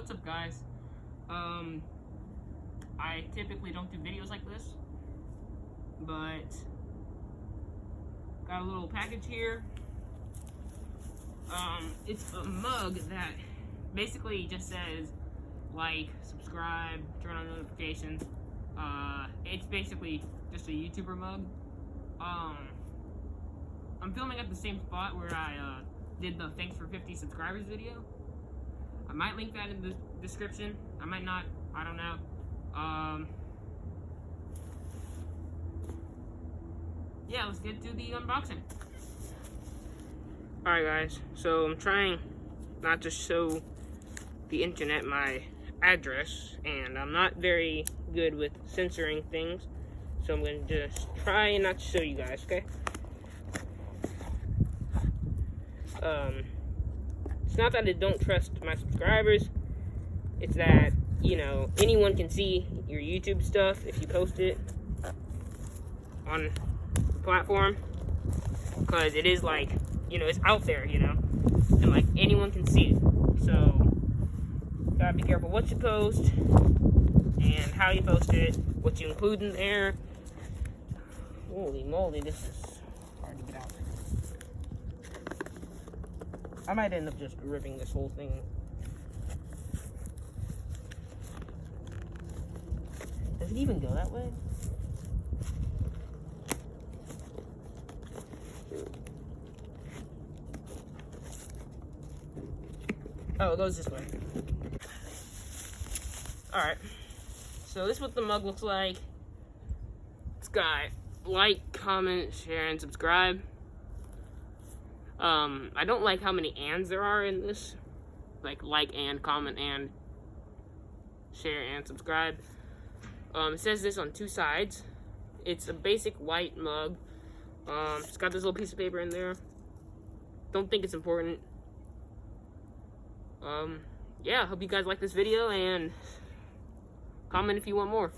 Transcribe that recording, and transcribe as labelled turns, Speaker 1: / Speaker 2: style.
Speaker 1: what's up, guys? I typically don't do videos like this, but got a little package here. It's a mug that basically just says like, subscribe, turn on notifications. It's basically just a YouTuber mug. I'm filming at the same spot where I did the thanks for 50 subscribers video. I might link that in the description. I might not. I don't know. Yeah, let's get to the unboxing. Alright guys, so I'm trying not to show the internet my address, and I'm not very good with censoring things, so I'm going to just try not to show you guys, okay? It's not that I don't trust my subscribers, it's that, you know, anyone can see your YouTube stuff if you post it on the platform, because it is like, you know, it's out there, you know, and like anyone can see it, so gotta be careful what you post and how you post it, what you include in there. Holy moly, this is hard to get out. I might end up just ripping this whole thing. Does it even go that way? Oh, it goes this way. Alright. So this is what the mug looks like. It's got like, comment, share, and subscribe. I don't like how many ands there are in this. Like and, comment, and share, and subscribe. It says this on two sides. It's a basic white mug. It's got this little piece of paper in there. Don't think it's important. Yeah, hope you guys like this video, and comment if you want more.